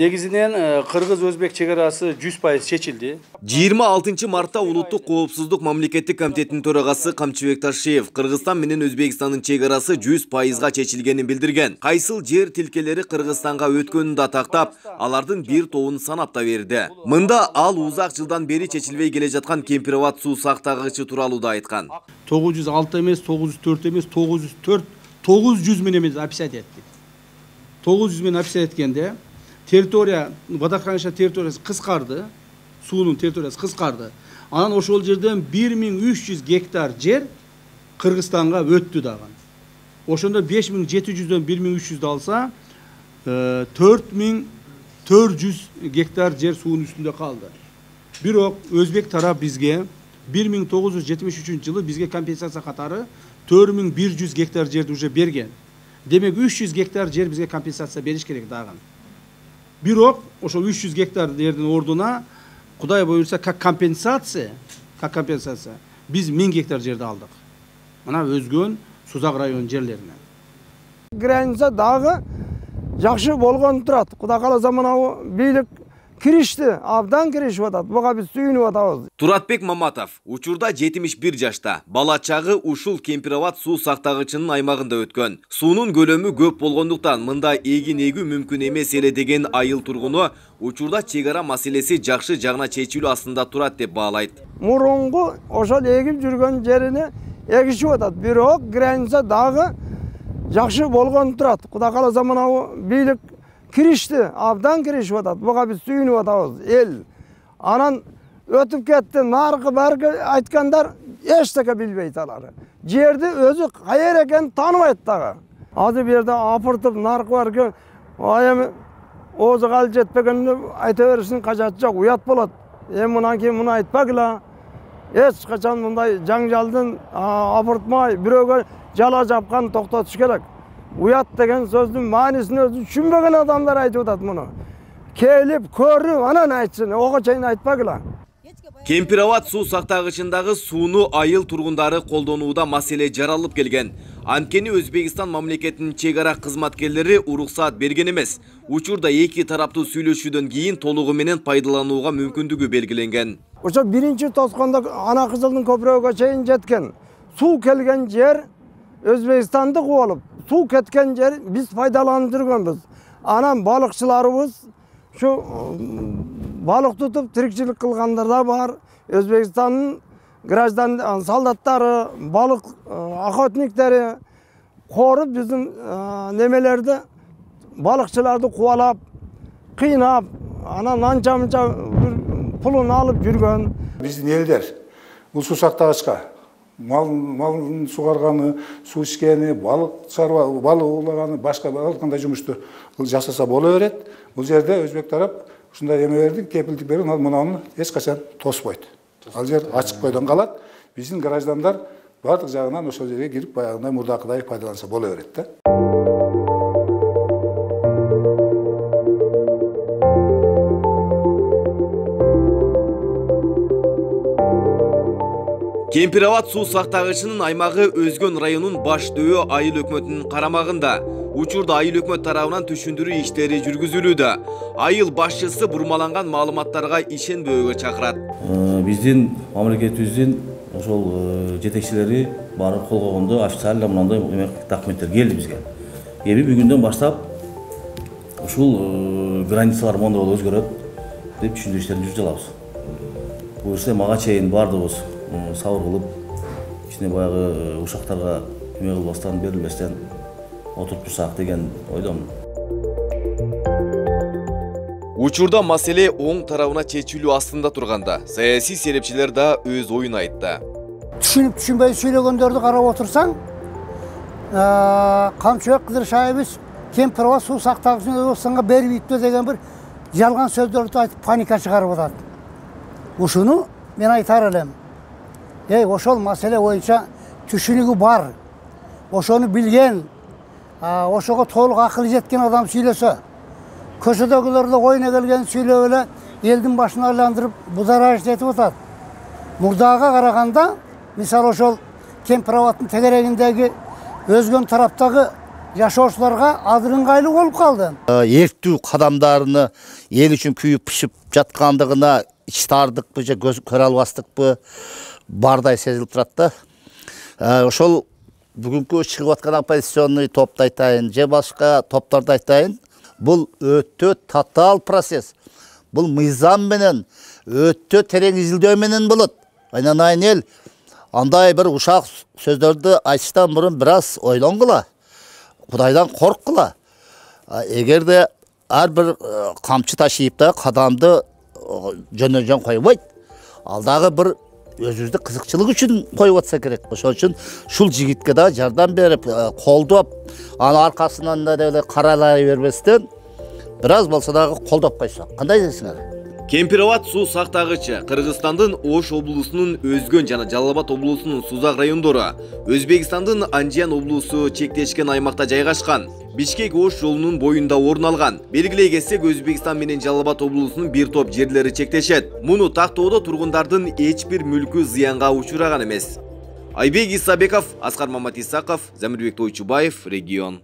Негизинен Кыргыз-Өзбек чегарасы 100% чечилди. 26 мартта Улуттук коопсуздук мамлекеттик комитетинин төрагасы Камчыбек Ташиев Кыргызстан менен Өзбекстандын чегарасы 100%га чечилгенин билдирген. Кайсыл жер тилкелери Кыргызстанга өткөнүн да тактап, алардын бир тобун санап да берди. Мында ал узак жылдан бери чечилбей келе жаткан Кемпироват суу сактагычы тууралуу да айткан. 906 эмес, 904 эмес, 904, 900 менен биз описать эттик. 900 менен описать эткенде территория, водохранилище территориясы кыскарды, суунун территориясы кыскарды. Анан ошол жерден 1300 гектар жер Кыргызстанга өттү дагы. Ошондо 5700дөн 1300 алса, 4400 гектар жер суунун үстүндө калды. Бирок Өзбек тарап бизге 1973 жылы бизге компенсация катары 4100 гектар жерди уже берген. Демек 300 гектар жер бизге компенсация бериш керек дагы. Бирок ошол 300 гектар жердин ордуна Кудай буйрса как компенсация биз 1000 гектар жерди алдык. Мына өзгөн Сузак район жерлеринен. Граница дагы жакшы болгон турат. Кудай кааласа мына бийлик киришти, абдан киришип атат. Буга биз сүйүнүп атабыз. Туратбек Маматов учурда 71 жашта. Бала чагы ушул Кемпироват суу сактагычынын аймагында өткөн. Суунун көлөмү көп болгондуктан мында эгин эгүү мүмкүн эмес эле деген айыл тургуну учурда чегара маселеси жакшы жагына чечилүү астында турат деп баалайт. Мурунку ошол эгип жүргөн жерини эгишип атат. Бирок граница дагы жакшы болгон турат. Кудай кааласа мына бийлик киришти, абдан киришип атат. Буга биз сүйүнүп атабыз. Эл анан өтүп кетти, наркы баркы айткандар эчтеке билбейт алар. Жерди өзү кайер экенин тааныбайт дагы. Азыр бу жерде апыртып наркы баркы эми оозу кал жетпегенде айта беришин кажаты жок, уят болот. Мындан кийин муну айтпагыла. Эч качан мындай жаңжалдын апыртмай бирөөгө жала жапкан токтотуш керек. Уят деген сөздүн маанисин өзү түшүнбөгөн адамдар айтып атат муну. Келип, көрүп, анан айтсын, ого чейин айтпагыла. Кемпироват суу сактагычындагы сууну айыл тургундары колдонууда маселе жаралып келген. Анткени Өзбекстан мамлекетинин чегара кызматкерлери уруксаат берген эмес. Учурда эки тараптуу сүйлөшүүдөн кийин толугу менен пайдаланууга мүмкүндүгү белгиленген. Ошо биринчи тоскондо ана кызылдын көпүрөгүнө чейин жеткен. Суу келген жер Өзбекстандык болуп, суу кеткен жер биз пайдаланып жүргөнбүз. Анан балыкчыларыбыз şu balık tutup tirikçilik kılganlar da var. Özbekistan'ın gраждан soldatları, balık охотникleri korup bizim nemelerde balıkçılarda kovalap, kıynap, anca pulunu alıp yürgen. Biz neyler? Bu su saktagычка mal сугарганы, суу ичкени, балык чарба, балык уулаганы, башка ар кандай жумушту жасаса боло берет. Бул жерде Өзбек тарап ушундай эмелердин кепилдик берип, мунуну эч качан тоспойт. Ал жер ачык койдон калат. Биздин граждандар бардык жагынан ошол жерге кирип баягындай мурдакыдай пайдаланса боло берет да. Кемпироват суу сактагычынын аймагы Өзгөн районунун баш дөбө айыл өкмөтүнүн карамагында. Учурда айыл өкмөт тарабынан түшүндүрүү иштери жүргүзүлүүдө. Айыл башчысы бурмаланган маалыматтарга ишенбөөгө чакырат. Биздин мамлекетибиздин ошол жетекчилери баары кол койгондо официально мындай документтер келди бизге. Эми бүгүндөн баштап ушул границалар мондой болуп өзгөрөт деп түшүндүрүү иштерин жүргүзө алабыз. Буюрса мага чейин бардыгыбыз сабыр кылып, ичине баягы ушактарга эме кылбастан, берилбестен отуруп турсак деген ойдомун. Учурда маселе оң тарабына чечилүү астында турганда, саясий серепчилер да өз оюн айтты. Түшүнүп түшүнбөй сүйлөгөндөрдү карап отурсаң, Камчыбек Кыдыршаевич Кемпироват суу сактагычын Өзбекстанга бербейт деген бир жалган сөздөрдү айтып паника чыгарып атат. Ушуну мен айтар элем. Ошол маселе боюнча түшүнүгү бар, ошону билген, ошого толук акылы жеткен адам сүйлөсө, көчөдөгүлөр да ойуна келген сүйлөп эле элдин башын айландырып будоражить этип атат. Мурдага караганда, мисалы ошол Кемпироваттын тегерегиндеги Өзгөн тараптагы жашоочуларга азыр ыңгайлуу болуп калды. Эрктүү кадамдарыны эл үчүн күйүп пишип жаткандыгына ич тардыкпы же көрө албастыкпы бардай сезилип турат да. Ошол бүгүнкү чыгып аткан оппозиционный топту айтайын же башка топторду айтайын, бул өтө татаал процесс. Бул мыйзам менен өтө терең изилдөө менен болот. Айнанайын эл андай бир ушак сөздөрдү айтыштан мурун бир аз ойлонгула. Кудайдан корккула. Эгерде ар бир камчы ташыйып да кадамды жөн койбойт. Ал дагы бир өзүбүздү кызыкчылык үчүн коюп атса керек. Ошол үчүн шул жигитке да жардам берип, колдоп, анын аркасынан да деле каралай бербестен бир аз болсо дагы колдоп койсок. Кандай дейсиңер? Кемпироват суу сактагычы Кыргызстандын Ош облусунун Өзгөн жана Жалал Абад облусунун Сузак райондору, Өзбекстандын Анжиян облусу чектешкен аймакта жайгашкан. Бишкек-Ош жолунун боюнда орун алган. Белгилей кетсек, Өзбекстан менен Жалал Абад облусунун бир топ жерлери чектешет. Муну тактоодо тургундардын эч бир мүлкү зыянга учураган эмес. Айбек Исабеков, Аскар Маматисаков, Замирбек Тойчубаев, Регион.